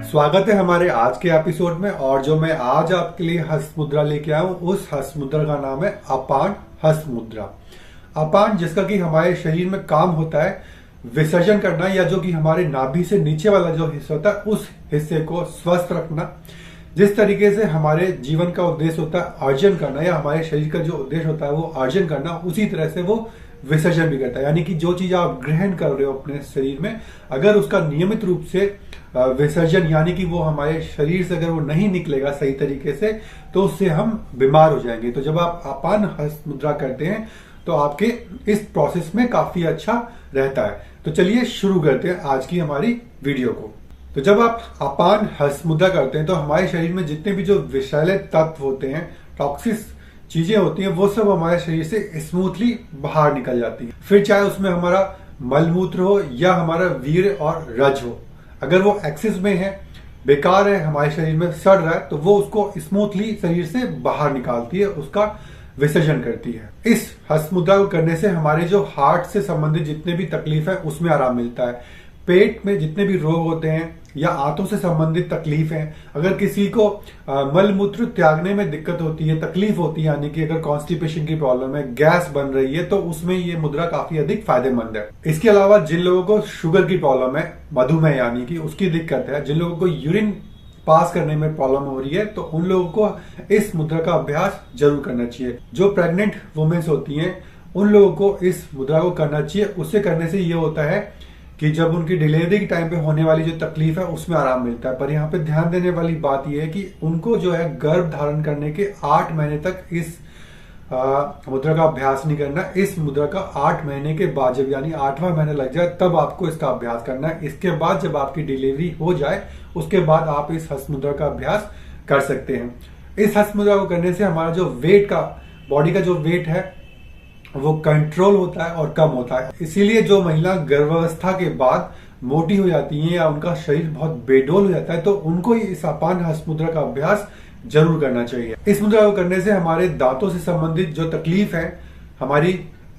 स्वागत है हमारे आज के एपिसोड में। और जो मैं आज आपके लिए हस्त मुद्रा लेके आया हूँ, उस हस्त मुद्रा का नाम है अपान हस्त मुद्रा। अपान जिसका कि हमारे शरीर में काम होता है विसर्जन करना, या जो कि हमारे नाभि से नीचे वाला जो हिस्सा होता है उस हिस्से को स्वस्थ रखना। जिस तरीके से हमारे जीवन का उद्देश्य होता है अर्जन करना, या हमारे शरीर का जो उद्देश्य होता है वो अर्जन करना, उसी तरह से वो विसर्जन भी करता है। यानी कि जो चीज आप ग्रहण कर रहे हो अपने शरीर में, अगर उसका नियमित रूप से विसर्जन यानी कि वो हमारे शरीर से अगर वो नहीं निकलेगा सही तरीके से, तो उससे हम बीमार हो जाएंगे। तो जब आप अपान हस्त मुद्रा करते हैं तो आपके इस प्रोसेस में काफी अच्छा रहता है। तो चलिए शुरू करते हैं आज की हमारी वीडियो को। तो जब आप अपान हस्त मुद्रा करते हैं तो हमारे शरीर में जितने भी जो विषैले तत्व होते हैं, टॉक्सिक चीजें होती हैं, वो सब हमारे शरीर से स्मूथली बाहर निकल जाती है। फिर चाहे उसमें हमारा मलमूत्र हो या हमारा वीर्य और रज हो, अगर वो एक्सेस में है, बेकार है, हमारे शरीर में सड़ रहा है, तो वो उसको स्मूथली शरीर से बाहर निकालती है, उसका विसर्जन करती है। इस हस्त मुद्रा को करने से हमारे जो हार्ट से संबंधित जितने भी तकलीफ है उसमें आराम मिलता है। पेट में जितने भी रोग होते हैं या आंतों से संबंधित तकलीफ है, अगर किसी को मल मूत्र त्यागने में दिक्कत होती है, तकलीफ होती है, यानी कि अगर कॉन्स्टिपेशन की प्रॉब्लम है, गैस बन रही है, तो उसमें ये मुद्रा काफी अधिक फायदेमंद है। इसके अलावा जिन लोगों को शुगर की प्रॉब्लम है, मधुमेह यानी कि उसकी दिक्कत है, जिन लोगों को यूरिन पास करने में प्रॉब्लम हो रही है, तो उन लोगों को इस मुद्रा का अभ्यास जरूर करना चाहिए। जो प्रेग्नेंट वुमेन्स होती हैं उन लोगों को इस मुद्रा को करना चाहिए। उससे करने से ये होता है कि जब उनकी डिलीवरी के टाइम पे होने वाली जो तकलीफ है उसमें आराम मिलता है। पर यहाँ पे ध्यान देने वाली बात यह है कि उनको जो है गर्भ धारण करने के 8 महीने तक इस मुद्रा का अभ्यास नहीं करना। इस मुद्रा का 8 महीने के बाद, जब यानी 8वां महीना लग जाए, तब आपको इसका अभ्यास करना है। इसके बाद जब आपकी डिलीवरी हो जाए उसके बाद आप इस हस्त मुद्रा का अभ्यास कर सकते हैं। इस हस्त मुद्रा को करने से हमारा जो वेट का, बॉडी का जो वेट है वो कंट्रोल होता है और कम होता है। इसीलिए जो महिला गर्भावस्था के बाद मोटी हो जाती है या उनका शरीर बहुत बेडोल हो जाता है, तो उनको इस अपान हस्त मुद्रा का अभ्यास जरूर करना चाहिए। इस मुद्रा को करने से हमारे दांतों से संबंधित जो तकलीफ है, हमारी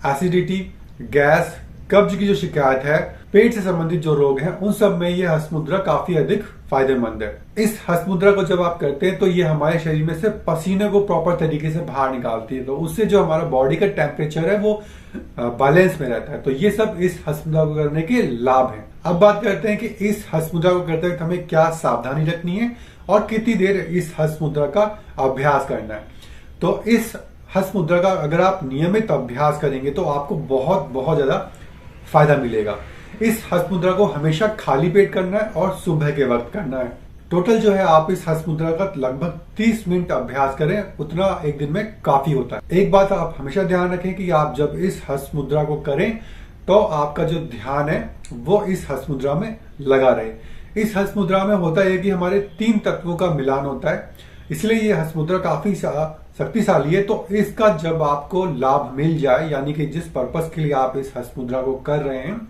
एसिडिटी, गैस, कब्ज की जो शिकायत है, पेट से संबंधित जो रोग हैं, उन सब में ये हस्त मुद्रा काफी अधिक फायदेमंद है। इस हस्त मुद्रा को जब आप करते हैं तो ये हमारे शरीर में से पसीने को प्रॉपर तरीके से बाहर निकालती है, तो उससे जो हमारा बॉडी का टेम्परेचर है वो बैलेंस में रहता है। तो ये सब इस हस्त मुद्रा को करने के लाभ हैं। अब बात करते हैं कि इस हस्त मुद्रा को करते वक्त हमें क्या सावधानी रखनी है और कितनी देर इस हस्त मुद्रा का अभ्यास करना है। तो इस हस्त मुद्रा का अगर आप नियमित अभ्यास करेंगे तो आपको बहुत बहुत ज्यादा फायदा मिलेगा। इस हस्त मुद्रा को हमेशा खाली पेट करना है और सुबह के वक्त करना है। टोटल जो है आप इस हस्त मुद्रा का लगभग 30 मिनट अभ्यास करें, उतना एक दिन में काफी होता है। एक बात आप हमेशा ध्यान रखें कि आप जब इस हस्त मुद्रा को करें तो आपका जो ध्यान है वो इस हस्त मुद्रा में लगा रहे। इस हस्त मुद्रा में होता है कि हमारे 3 तत्वों का मिलान होता है, इसलिए ये हस्त मुद्रा काफी शक्तिशाली है। तो इसका जब आपको लाभ मिल जाए, यानी कि जिस पर्पस के लिए आप इस हस्त मुद्रा को कर रहे हैं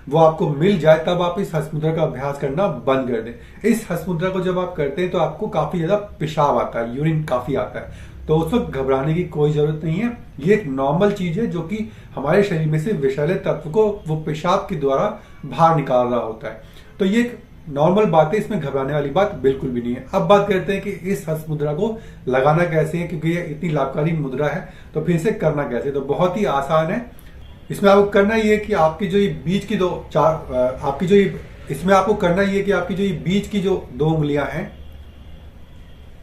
वो आपको मिल जाए, तब आप इस हस्त मुद्रा का अभ्यास करना बंद कर दें। इस हस्त मुद्रा को जब आप करते हैं तो आपको काफी ज्यादा पेशाब आता है, यूरिन काफी आता है, तो उस वक्त घबराने की कोई जरूरत नहीं है। ये एक नॉर्मल चीज है जो कि हमारे शरीर में से विषैले तत्व को वो पेशाब के द्वारा बाहर निकाल रहा होता है। तो ये एक नॉर्मल बात है, इसमें घबराने वाली बात बिल्कुल भी नहीं है। अब बात करते हैं कि इस हस्त मुद्रा को लगाना कैसे है, क्योंकि ये इतनी लाभकारी मुद्रा है तो फिर इसे करना कैसे। तो बहुत ही आसान है। इसमें आपको करना ये कि आपकी जो ये बीच की इसमें आपको करना ये कि आपकी जो ये बीच की जो 2 उंगलियां हैं,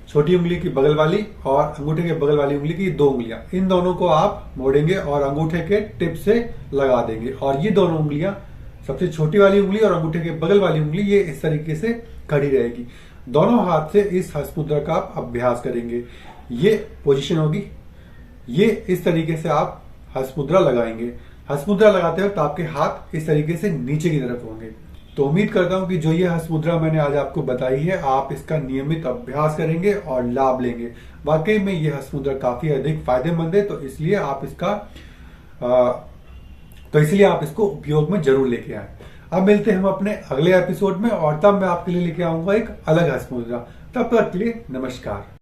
छोटी उंगली की बगल वाली और अंगूठे के बगल वाली उंगली की 2 उंगलियां, इन दोनों को आप मोड़ेंगे और अंगूठे के टिप से लगा देंगे। और ये दोनों उंगलियां, सबसे छोटी वाली उंगली और अंगूठे के बगल वाली उंगली, ये इस तरीके से खड़ी रहेगी। दोनों हाथ से इस हस्त मुद्रा का आप अभ्यास करेंगे। ये पोजीशन होगी, ये इस तरीके से आप हस्त मुद्रा लगाएंगे। हस्त मुद्रा लगाते वक्त आपके हाथ इस तरीके से नीचे की तरफ होंगे। तो उम्मीद करता हूं कि जो ये हस्त मुद्रा मैंने आज आपको बताई है, आप इसका नियमित अभ्यास करेंगे और लाभ लेंगे। वाकई में ये हस्त मुद्रा काफी अधिक फायदेमंद है, तो इसलिए आप इसको उपयोग में जरूर लेके आए। अब मिलते हैं हम अपने अगले एपिसोड में, और तब मैं आपके लिए लेके आऊंगा एक अलग हस्त मुद्रा। तब तक के लिए नमस्कार।